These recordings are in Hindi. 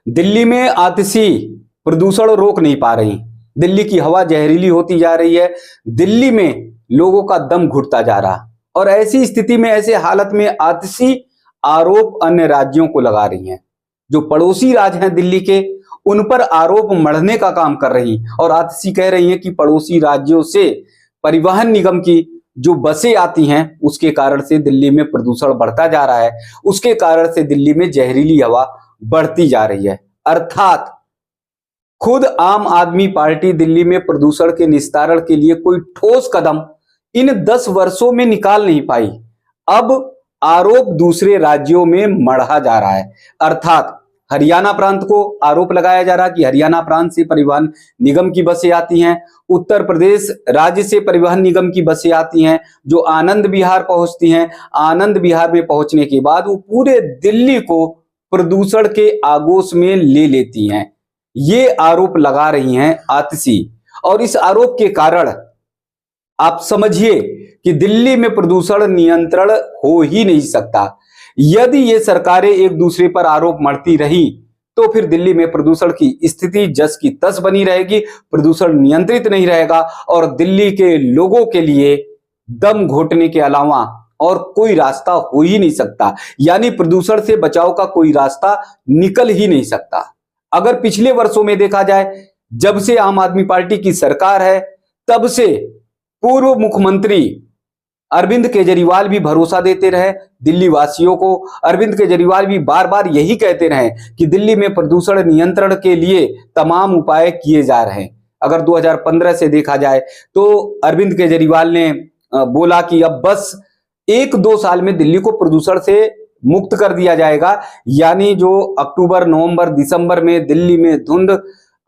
दिल्ली में आतिशी प्रदूषण रोक नहीं पा रही। दिल्ली की हवा जहरीली होती जा रही है। दिल्ली में लोगों का दम घुटता जा रहा और ऐसी स्थिति में, ऐसे हालत में आतिशी आरोप अन्य राज्यों को लगा रही हैं। जो पड़ोसी राज्य हैं दिल्ली के, उन पर आरोप मढ़ने का काम कर रही और आतिशी कह रही हैं कि पड़ोसी राज्यों से परिवहन निगम की जो बसें आती हैं उसके कारण से दिल्ली में प्रदूषण बढ़ता जा रहा है, उसके कारण से दिल्ली में जहरीली हवा बढ़ती जा रही है। अर्थात खुद आम आदमी पार्टी दिल्ली में प्रदूषण के निस्तारण के लिए कोई ठोस कदम इन 10 वर्षों में निकाल नहीं पाई। अब आरोप दूसरे राज्यों में मढ़ा जा रहा है। अर्थात हरियाणा प्रांत को आरोप लगाया जा रहा है कि हरियाणा प्रांत से परिवहन निगम की बसें आती हैं, उत्तर प्रदेश राज्य से परिवहन निगम की बसें आती हैं जो आनंद विहार पहुंचती हैं। आनंद विहार में पहुंचने के बाद वो पूरे दिल्ली को प्रदूषण के आगोश में ले लेती हैं। ये आरोप लगा रही हैं आतिशी और इस आरोप के कारण आप समझिए कि दिल्ली में प्रदूषण नियंत्रण हो ही नहीं सकता। यदि ये सरकारें एक दूसरे पर आरोप मढ़ती रही तो फिर दिल्ली में प्रदूषण की स्थिति जस की तस बनी रहेगी, प्रदूषण नियंत्रित नहीं रहेगा और दिल्ली के लोगों के लिए दम घोटने के अलावा और कोई रास्ता हो ही नहीं सकता। यानी प्रदूषण से बचाव का कोई रास्ता निकल ही नहीं सकता। अगर पिछले वर्षों में देखा जाए, जब से आम आदमी पार्टी की सरकार है, तब से पूर्व मुख्यमंत्री अरविंद केजरीवाल भी भरोसा देते रहे दिल्ली वासियों को। अरविंद केजरीवाल भी बार बार यही कहते रहे कि दिल्ली में प्रदूषण नियंत्रण के लिए तमाम उपाय किए जा रहे हैं। अगर 2015 से देखा जाए तो अरविंद केजरीवाल ने बोला कि अब बस 1-2 साल में दिल्ली को प्रदूषण से मुक्त कर दिया जाएगा। यानी जो अक्टूबर, नवंबर, दिसंबर में दिल्ली में धुंध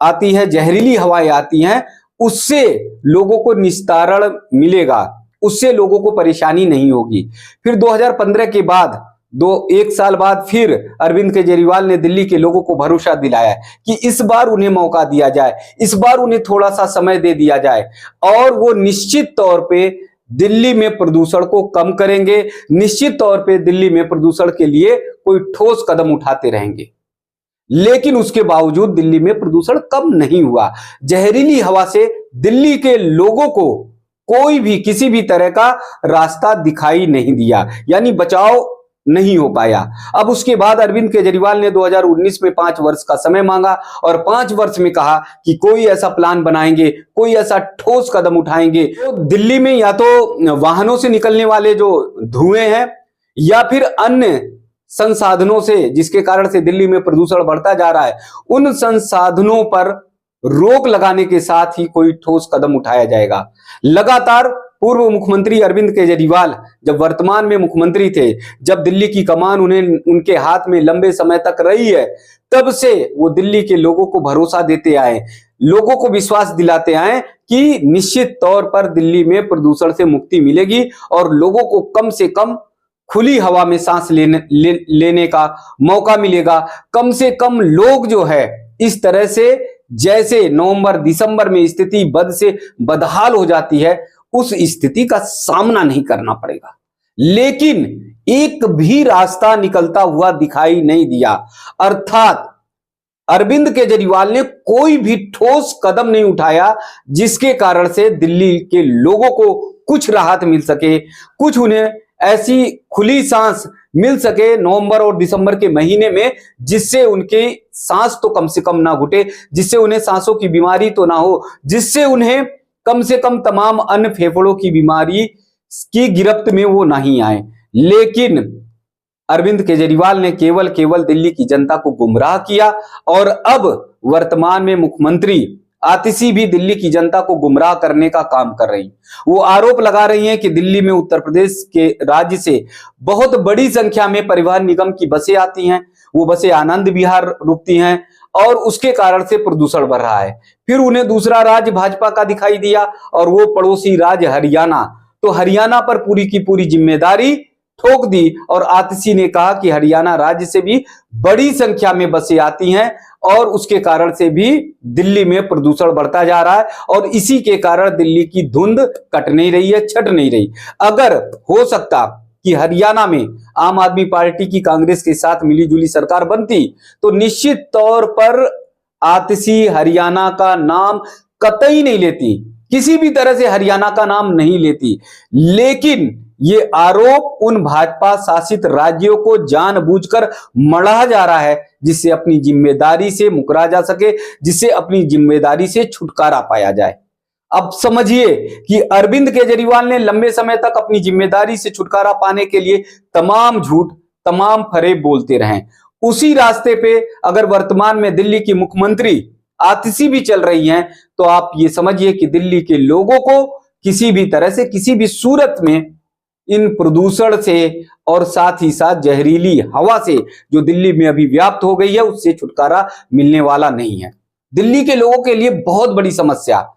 आती है, जहरीली हवाएं आती हैं, उससे लोगों को निस्तारण मिलेगा, उससे लोगों को परेशानी नहीं होगी। फिर 2015 के बाद 1 साल बाद फिर अरविंद केजरीवाल ने दिल्ली के लोगों को भरोसा दिलाया कि इस बार उन्हें मौका दिया जाए, इस बार उन्हें थोड़ा सा समय दे दिया जाए और वो निश्चित तौर पे दिल्ली में प्रदूषण को कम करेंगे, निश्चित तौर पे दिल्ली में प्रदूषण के लिए कोई ठोस कदम उठाते रहेंगे। लेकिन उसके बावजूद दिल्ली में प्रदूषण कम नहीं हुआ। जहरीली हवा से दिल्ली के लोगों को कोई भी किसी भी तरह का रास्ता दिखाई नहीं दिया, यानी बचाव नहीं हो पाया। अब उसके बाद अरविंद केजरीवाल ने 2019 में 5 वर्ष का समय मांगा और 5 वर्ष में कहा कि कोई ऐसा प्लान बनाएंगे, कोई ऐसा ठोस कदम उठाएंगे। तो दिल्ली में या तो वाहनों से निकलने वाले जो धुएं हैं या फिर अन्य संसाधनों से, जिसके कारण से दिल्ली में प्रदूषण बढ़ता जा रहा है, उन संसाधनों पर रोक लगाने के साथ ही कोई ठोस कदम उठाया जाएगा। लगातार पूर्व मुख्यमंत्री अरविंद केजरीवाल जब वर्तमान में मुख्यमंत्री थे, जब दिल्ली की कमान उनके हाथ में लंबे समय तक रही है, तब से वो दिल्ली के लोगों को भरोसा देते आए, लोगों को विश्वास दिलाते आए कि निश्चित तौर पर दिल्ली में प्रदूषण से मुक्ति मिलेगी और लोगों को कम से कम खुली हवा में सांस लेने का मौका मिलेगा। कम से कम लोग जो है इस तरह से, जैसे नवंबर दिसंबर में स्थिति बद से बदहाल हो जाती है, उस स्थिति का सामना नहीं करना पड़ेगा। लेकिन एक भी रास्ता निकलता हुआ दिखाई नहीं दिया। अर्थात अरविंद केजरीवाल ने कोई भी ठोस कदम नहीं उठाया जिसके कारण से दिल्ली के लोगों को कुछ राहत मिल सके, कुछ उन्हें ऐसी खुली सांस मिल सके नवंबर और दिसंबर के महीने में, जिससे उनकी सांस तो कम से कम ना घुटे, जिससे उन्हें सांसों की बीमारी तो ना हो, जिससे उन्हें कम से कम तमाम अन्य फेफड़ों की बीमारी की गिरफ्त में वो नहीं आए। लेकिन अरविंद केजरीवाल ने केवल दिल्ली की जनता को गुमराह किया और अब वर्तमान में मुख्यमंत्री आतिशी भी दिल्ली की जनता को गुमराह करने का काम कर रही। वो आरोप लगा रही हैं कि दिल्ली में उत्तर प्रदेश के राज्य से बहुत बड़ी संख्या में परिवहन निगम की बसें आती हैं, वो बसें आनंद विहार रुकती हैं और उसके कारण से प्रदूषण बढ़ रहा है। फिर उन्हें दूसरा राज्य भाजपा का दिखाई दिया और वो पड़ोसी राज्य हरियाणा, तो हरियाणा पर पूरी की पूरी जिम्मेदारी ठोक दी और आतिशी ने कहा कि हरियाणा राज्य से भी बड़ी संख्या में बसें आती हैं और उसके कारण से भी दिल्ली में प्रदूषण बढ़ता जा रहा है और इसी के कारण दिल्ली की धुंध कट नहीं रही है, छट नहीं रही। अगर हो सकता कि हरियाणा में आम आदमी पार्टी की कांग्रेस के साथ मिलीजुली सरकार बनती तो निश्चित तौर पर आतिशी हरियाणा का नाम कतई नहीं लेती, किसी भी तरह से हरियाणा का नाम नहीं लेती। लेकिन ये आरोप उन भाजपा शासित राज्यों को जानबूझकर मढ़ा जा रहा है, जिससे अपनी जिम्मेदारी से मुकरा जा सके, जिससे अपनी जिम्मेदारी से छुटकारा पाया जाए। अब समझिए कि अरविंद केजरीवाल ने लंबे समय तक अपनी जिम्मेदारी से छुटकारा पाने के लिए तमाम झूठ, तमाम फरेब बोलते रहे। उसी रास्ते पे अगर वर्तमान में दिल्ली की मुख्यमंत्री आतिशी भी चल रही हैं, तो आप ये समझिए कि दिल्ली के लोगों को किसी भी तरह से, किसी भी सूरत में इन प्रदूषण से और साथ ही साथ जहरीली हवा से जो दिल्ली में अभी व्याप्त हो गई है, उससे छुटकारा मिलने वाला नहीं है। दिल्ली के लोगों के लिए बहुत बड़ी समस्या।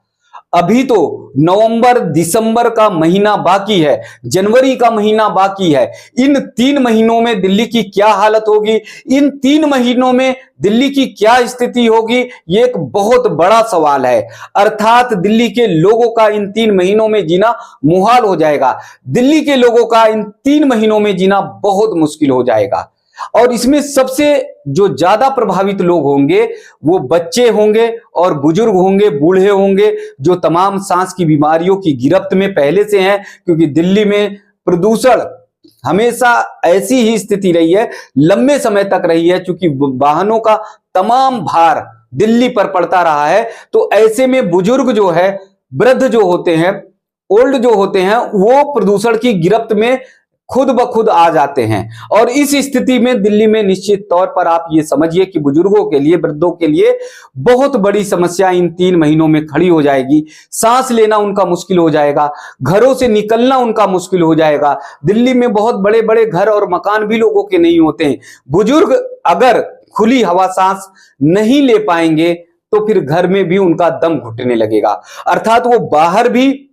अभी तो नवंबर दिसंबर का महीना बाकी है, जनवरी का महीना बाकी है। इन 3 महीनों में दिल्ली की क्या हालत होगी, इन 3 महीनों में दिल्ली की क्या स्थिति होगी, ये एक बहुत बड़ा सवाल है। अर्थात दिल्ली के लोगों का इन 3 महीनों में जीना मुहाल हो जाएगा। दिल्ली के लोगों का इन 3 महीनों में जीना बहुत मुश्किल हो जाएगा। और इसमें सबसे जो ज्यादा प्रभावित लोग होंगे वो बच्चे होंगे और बुजुर्ग होंगे, बूढ़े होंगे, जो तमाम सांस की बीमारियों की गिरफ्त में पहले से हैं, क्योंकि दिल्ली में प्रदूषण हमेशा ऐसी ही स्थिति रही है, लंबे समय तक रही है, क्योंकि वाहनों का तमाम भार दिल्ली पर पड़ता रहा है। तो ऐसे में बुजुर्ग जो है, वृद्ध जो होते हैं, ओल्ड जो होते हैं, वो प्रदूषण की गिरफ्त में खुद ब खुद आ जाते हैं। और इस स्थिति में दिल्ली में निश्चित तौर पर आप ये समझिए कि बुजुर्गों के लिए, वृद्धों के लिए बहुत बड़ी समस्या इन 3 महीनों में खड़ी हो जाएगी। सांस लेना उनका मुश्किल हो जाएगा, घरों से निकलना उनका मुश्किल हो जाएगा। दिल्ली में बहुत बड़े बड़े घर और मकान भी लोगों के नहीं होते हैं। बुजुर्ग अगर खुली हवा सांस नहीं ले पाएंगे तो फिर घर में भी उनका दम घुटने लगेगा, अर्थात वो बाहर भी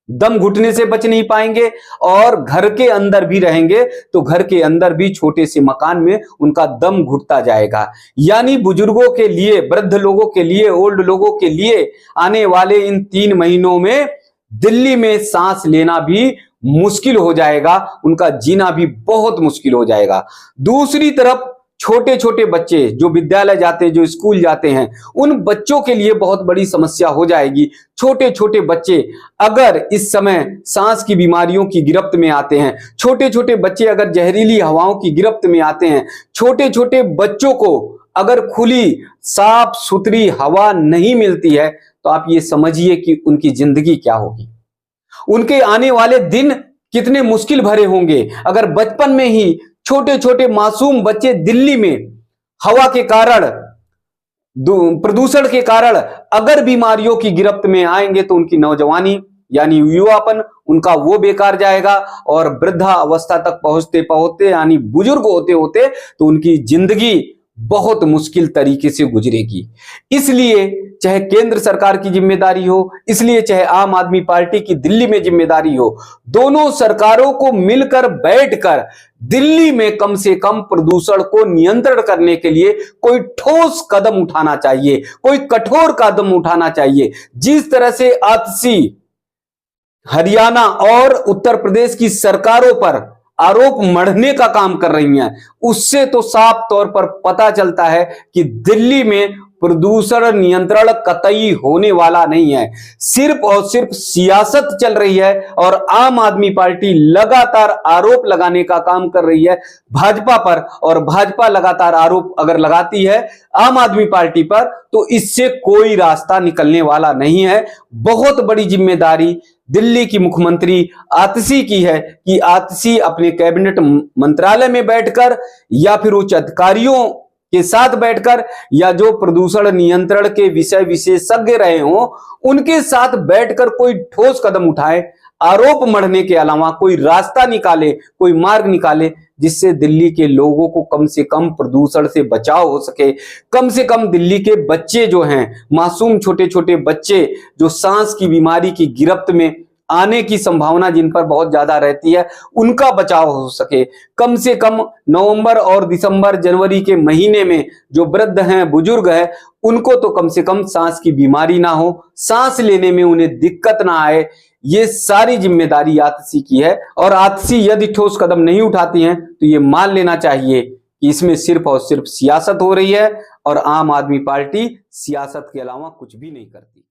दम घुटने से बच नहीं पाएंगे और घर के अंदर भी रहेंगे तो घर के अंदर भी छोटे से मकान में उनका दम घुटता जाएगा। यानी बुजुर्गों के लिए, वृद्ध लोगों के लिए, ओल्ड लोगों के लिए आने वाले इन 3 महीनों में दिल्ली में सांस लेना भी मुश्किल हो जाएगा, उनका जीना भी बहुत मुश्किल हो जाएगा। दूसरी तरफ छोटे छोटे बच्चे जो विद्यालय जाते हैं, जो स्कूल जाते हैं, उन बच्चों के लिए बहुत बड़ी समस्या हो जाएगी। छोटे छोटे बच्चे अगर इस समय सांस की बीमारियों की गिरफ्त में आते हैं, छोटे छोटे बच्चे अगर जहरीली हवाओं की गिरफ्त में आते हैं, छोटे छोटे बच्चों को अगर खुली साफ सुथरी हवा नहीं मिलती है, तो आप ये समझिए कि उनकी जिंदगी क्या होगी, उनके आने वाले दिन कितने मुश्किल भरे होंगे। अगर बचपन में ही छोटे छोटे मासूम बच्चे दिल्ली में हवा के कारण, प्रदूषण के कारण अगर बीमारियों की गिरफ्त में आएंगे तो उनकी नौजवानी यानी युवापन उनका वो बेकार जाएगा और वृद्धा अवस्था तक पहुंचते पहुंचते यानी बुजुर्ग होते होते तो उनकी जिंदगी बहुत मुश्किल तरीके से गुजरेगी। इसलिए चाहे केंद्र सरकार की जिम्मेदारी हो, इसलिए चाहे आम आदमी पार्टी की दिल्ली में जिम्मेदारी हो, दोनों सरकारों को मिलकर बैठकर दिल्ली में कम से कम प्रदूषण को नियंत्रण करने के लिए कोई ठोस कदम उठाना चाहिए, कोई कठोर कदम उठाना चाहिए। जिस तरह से आतिशी हरियाणा और उत्तर प्रदेश की सरकारों पर आरोप मढ़ने का काम कर रही हैं, उससे तो साफ तौर पर पता चलता है कि दिल्ली में प्रदूषण नियंत्रण कतई होने वाला नहीं है। सिर्फ और सिर्फ सियासत चल रही है और आम आदमी पार्टी लगातार आरोप लगाने का काम कर रही है भाजपा पर, और भाजपा लगातार आरोप अगर लगाती है आम आदमी पार्टी पर तो इससे कोई रास्ता निकलने वाला नहीं है। बहुत बड़ी जिम्मेदारी दिल्ली की मुख्यमंत्री आतिशी की है कि आतिशी अपने कैबिनेट मंत्रालय में बैठकर या फिर उच्च अधिकारियों के साथ बैठकर या जो प्रदूषण नियंत्रण के विषय विशेषज्ञ रहे हों उनके साथ बैठकर कोई ठोस कदम उठाए, आरोप मढ़ने के अलावा कोई रास्ता निकाले, कोई मार्ग निकाले जिससे दिल्ली के लोगों को कम से कम प्रदूषण से बचाव हो सके। कम से कम दिल्ली के बच्चे जो हैं, मासूम छोटे छोटे बच्चे जो सांस की बीमारी की गिरफ्त में आने की संभावना जिन पर बहुत ज्यादा रहती है, उनका बचाव हो सके। कम से कम नवंबर और दिसंबर जनवरी के महीने में जो वृद्ध हैं, बुजुर्ग हैं, उनको तो कम से कम सांस की बीमारी ना हो, सांस लेने में उन्हें दिक्कत ना आए, ये सारी जिम्मेदारी आतिशी की है। और आतिशी यदि ठोस कदम नहीं उठाती हैं तो ये मान लेना चाहिए कि इसमें सिर्फ और सिर्फ सियासत हो रही है और आम आदमी पार्टी सियासत के अलावा कुछ भी नहीं करती।